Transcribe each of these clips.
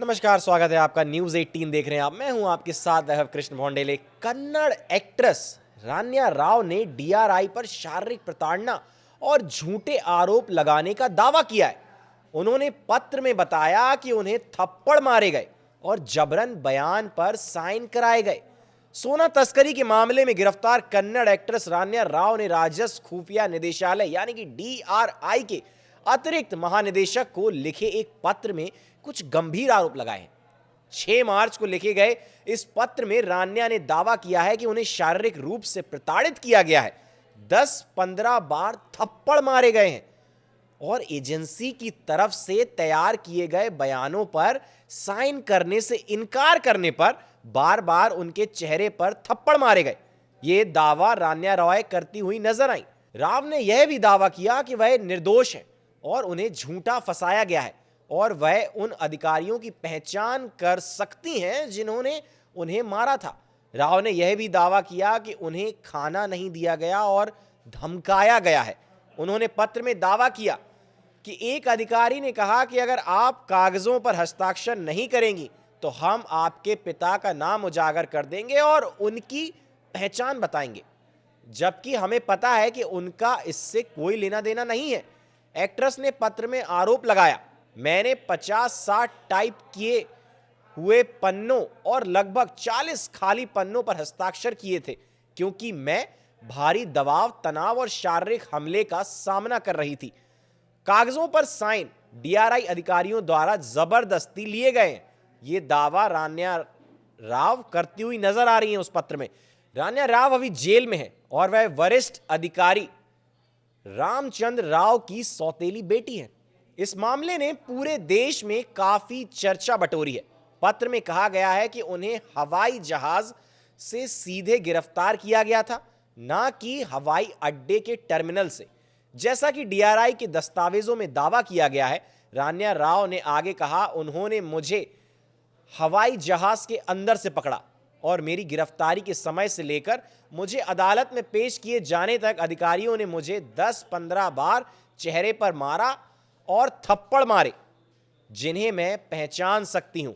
नमस्कार, स्वागत है आपका। न्यूज़ 18 देख रहे हैं आप। मैं हूं आपके साथ वैभव कृष्ण भोंडेले। कन्नड़ एक्ट्रेस रान्या राव ने डीआरआई पर शारीरिक प्रताड़ना और झूठे आरोप लगाने का दावा किया है। उन्होंने पत्र में बताया कि उन्हें थप्पड़ मारे गए और जबरन बयान पर साइन कराए गए। सोना तस्करी के मामले में गिरफ्तार कन्नड़ एक्ट्रेस रान्या राव ने राजस्व खुफिया निदेशालय यानी कि डीआरआई के अतिरिक्त महानिदेशक को लिखे एक पत्र में कुछ गंभीर आरोप लगाए हैं। 6 मार्च को लिखे गए इस पत्र में रान्या ने दावा किया है कि उन्हें शारीरिक रूप से प्रताड़ित किया गया है, 10-15 बार थप्पड़ मारे गए हैं और एजेंसी की तरफ से तैयार किए गए बयानों पर साइन करने से इनकार करने पर बार बार उनके चेहरे पर थप्पड़ मारे गए। ये दावा रान्या रॉय करती हुई नजर आई। राव ने यह भी दावा किया कि वह निर्दोष है और उन्हें झूठा फंसाया गया है और वह उन अधिकारियों की पहचान कर सकती हैं जिन्होंने उन्हें मारा था। राव ने यह भी दावा किया कि उन्हें खाना नहीं दिया गया और धमकाया गया है। उन्होंने पत्र में दावा किया कि एक अधिकारी ने कहा कि अगर आप कागजों पर हस्ताक्षर नहीं करेंगी तो हम आपके पिता का नाम उजागर कर देंगे और उनकी पहचान बताएंगे, जबकि हमें पता है कि उनका इससे कोई लेना देना नहीं है। एक्ट्रेस ने पत्र में आरोप लगाया, मैंने 50-60 टाइप किए हुए पन्नों और लगभग 40 खाली पन्नों पर हस्ताक्षर किए थे क्योंकि मैं भारी दबाव, तनाव और शारीरिक हमले का सामना कर रही थी। कागजों पर साइन डीआरआई अधिकारियों द्वारा जबरदस्ती लिए गए हैं। ये दावा रान्या राव करती हुई नजर आ रही है उस पत्र में। रान्या राव अभी जेल में है और वह वरिष्ठ अधिकारी रामचंद्र राव की सौतेली बेटी है। इस मामले ने पूरे देश में काफी चर्चा बटोरी है। पत्र में कहा गया है कि उन्हें हवाई जहाज से सीधे गिरफ्तार किया गया था, ना कि हवाई अड्डे के टर्मिनल से, जैसा कि डीआरआई के दस्तावेजों में दावा किया गया है। रान्या राव ने आगे कहा, उन्होंने मुझे हवाई जहाज के अंदर से पकड़ा और मेरी गिरफ्तारी के समय से लेकर मुझे अदालत में पेश किए जाने तक अधिकारियों ने मुझे 10-15 बार चेहरे पर मारा और थप्पड़ मारे, जिन्हें मैं पहचान सकती हूं।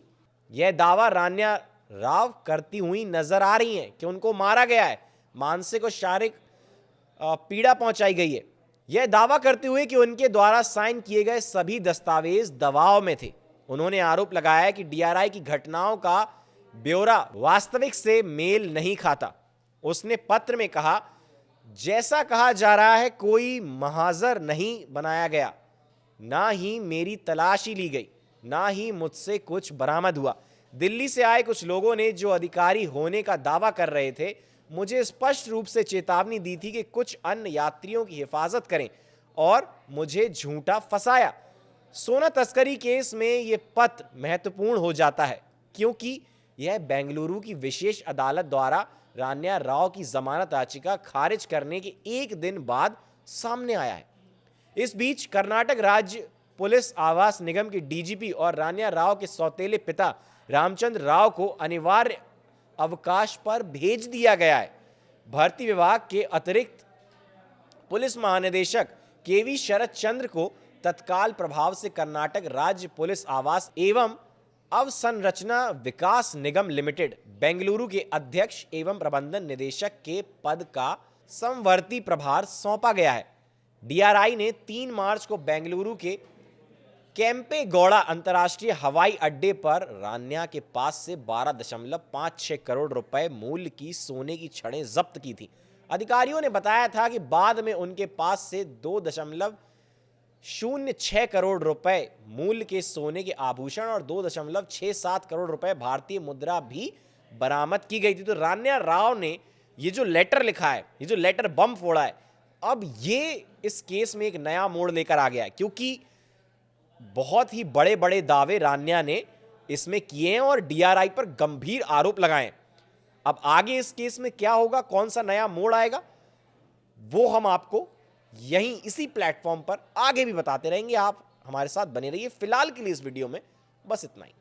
यह दावा रान्या राव करती हुई नजर आ रही हैं कि उनको मारा गया है, मानसिक और शारीरिक पीड़ा पहुंचाई गई है। यह दावा करते हुए कि उनके द्वारा साइन किए गए सभी दस्तावेज दबाव में थे। उन्होंने आरोप लगाया है कि डीआरआई की घटनाओं का ब्यौरा वास्तविक से मेल नहीं खाता। उसने पत्र में कहा, जैसा कहा जा रहा है कोई महाजर नहीं बनाया गया, ना ही मेरी तलाशी ली गई, ना ही मुझसे कुछ बरामद हुआ। दिल्ली से आए कुछ लोगों ने जो अधिकारी होने का दावा कर रहे थे, मुझे स्पष्ट रूप से चेतावनी दी थी कि कुछ अन्य यात्रियों की हिफाजत करें और मुझे झूठा फंसाया। सोना तस्करी केस में यह पत्र महत्वपूर्ण हो जाता है क्योंकि यह बेंगलुरु की विशेष अदालत द्वारा रान्या राव की जमानत याचिका खारिज करने के एक दिन बाद सामने आया है। इस बीच कर्नाटक राज्य पुलिस आवास निगम के डीजीपी और रान्या राव के सौतेले पिता रामचंद्र राव को अनिवार्य अवकाश पर भेज दिया गया है। भर्ती विभाग के अतिरिक्त पुलिस महानिदेशक केवी शरद चंद्र को तत्काल प्रभाव से कर्नाटक राज्य पुलिस आवास एवं अवसंरचना विकास निगम लिमिटेड बेंगलुरु के अध्यक्ष एवं प्रबंधन निदेशक के पद का समवर्ती प्रभार सौंपा गया है। डीआरआई ने 3 मार्च को बेंगलुरु के केम्पेगौड़ा अंतर्राष्ट्रीय हवाई अड्डे पर रान्या के पास से 12.56 करोड़ रुपए मूल्य की सोने की छड़ें जब्त की थी। अधिकारियों ने बताया था कि बाद में उनके पास से 2.06 करोड़ रुपए मूल्य के सोने के आभूषण और 2.67 करोड़ रुपए भारतीय मुद्रा भी बरामद की गई थी। तो रान्या राव ने ये जो लेटर लिखा है, ये जो लेटर बम फोड़ा है, अब ये इस केस में एक नया मोड़ लेकर आ गया है क्योंकि बहुत ही बड़े बड़े दावे रान्या ने इसमें किए हैं और डीआरआई पर गंभीर आरोप लगाए हैं। अब आगे इस केस में क्या होगा, कौन सा नया मोड़ आएगा, वो हम आपको यहीं इसी प्लेटफॉर्म पर आगे भी बताते रहेंगे। आप हमारे साथ बने रहिए। फिलहाल के लिए इस वीडियो में बस इतना ही।